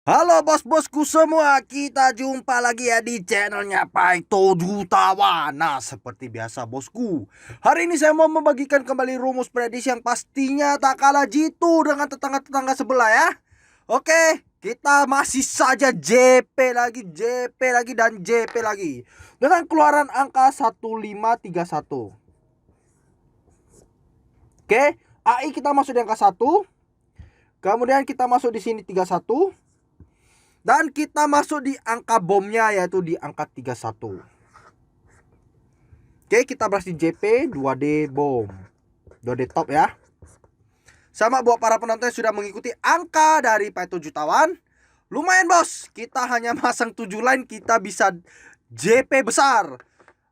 Halo bos-bosku semua, kita jumpa lagi ya di channelnya Paito Jutawan. Nah, seperti biasa bosku, hari ini saya mau membagikan kembali rumus prediksi yang pastinya tak kalah jitu dengan tetangga-tetangga sebelah ya. Oke, kita masih saja JP lagi dan JP lagi dengan keluaran angka 1531. Oke, AI kita masuk di angka 1. Kemudian kita masuk di sini 31. Dan kita masuk di angka bomnya yaitu di angka 31. Oke, kita bahas di JP 2D bom. 2D top ya. Sama buat para penonton yang sudah mengikuti angka dari Paito Jutawan. Lumayan bos, kita hanya masang 7 line kita bisa JP besar.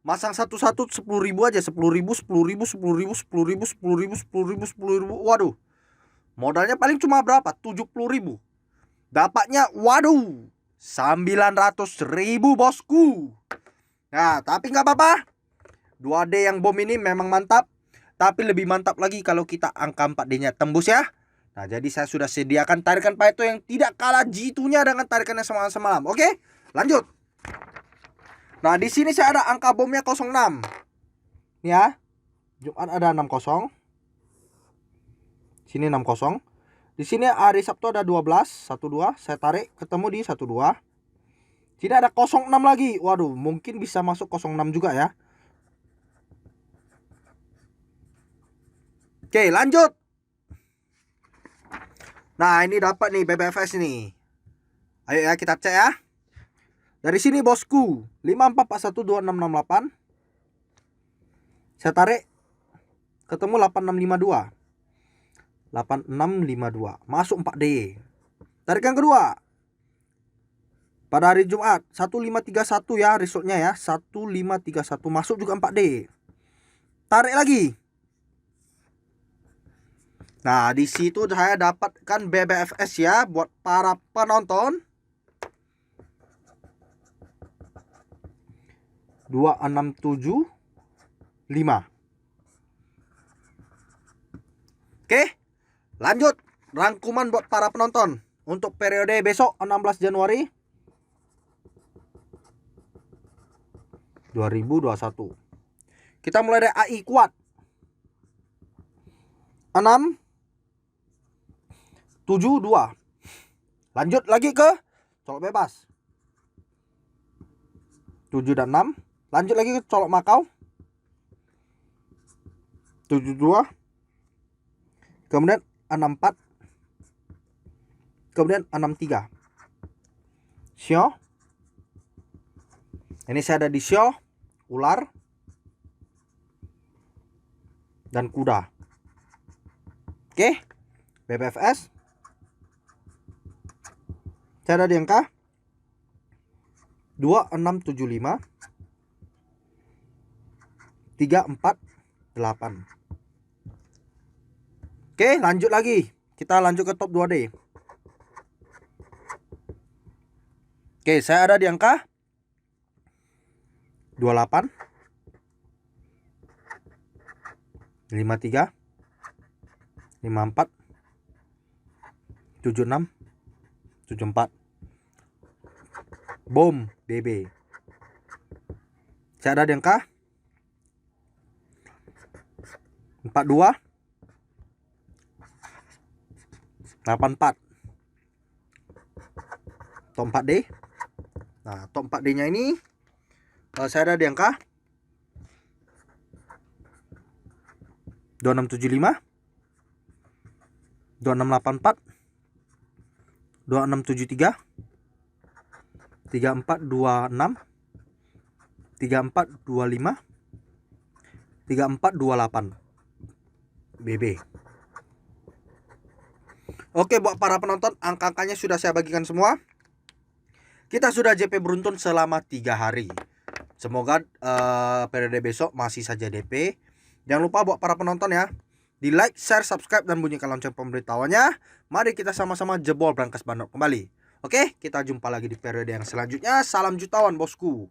Masang satu-satu 10.000 aja, 10.000, 10.000, 10.000, 10.000, 10.000, 10.000, 10.000. Waduh. Modalnya paling cuma berapa? 70.000. Dapatnya waduh 900.000 bosku. Nah tapi nggak apa-apa, 2D yang bom ini memang mantap. Tapi lebih mantap lagi kalau kita angka 4D nya tembus ya. Nah jadi saya sudah sediakan tarikan Paito yang tidak kalah jitunya dengan tarikannya semalam. Oke lanjut. Nah di sini saya ada angka bomnya 06 ya. Jumat ada 60. Sini 60. Di sini hari Sabtu ada 12, 12, saya tarik ketemu di 12. Sini ada 06 lagi. Waduh, mungkin bisa masuk 06 juga ya. Oke, lanjut. Nah, ini dapat nih BBFS nih. Ayo ya kita cek ya. Dari sini bosku, 54412668. Saya tarik ketemu 8652. 8652 masuk 4D. Tarikan kedua pada hari Jumat 1531 ya, resultnya ya 1531 masuk juga 4D. Tarik lagi. Nah di situ saya dapatkan BBFS ya buat para penonton. 2675. Oke. Lanjut, rangkuman buat para penonton untuk periode besok 16 Januari 2021. Kita mulai dari AI kuat 6 7 2. Lanjut lagi ke colok bebas 7 dan 6. Lanjut lagi ke colok Makau 72. Kemudian 64. Kemudian 63. Sio. Ini saya ada di sio, ular, dan kuda. Oke. BBFS. Saya ada di angka 2675 348. Oke, lanjut lagi. Kita lanjut ke top 2D. Oke, saya ada di angka 28 53 54 76 74. Bom BB. Saya ada di angka 42 84. Top 4D. Nah, top 4D nya ini saya ada di angka 2675 2684 2673 3426 3425 3428 BB. Oke, buat para penonton, angka-angkanya sudah saya bagikan semua. Kita sudah JP beruntun selama 3 hari. Semoga periode besok masih saja DP. Jangan lupa buat para penonton ya, di like, share, subscribe, dan bunyikan lonceng pemberitahuannya. Mari kita sama-sama jebol brankas bandot kembali. Oke, kita jumpa lagi di periode yang selanjutnya. Salam jutawan bosku.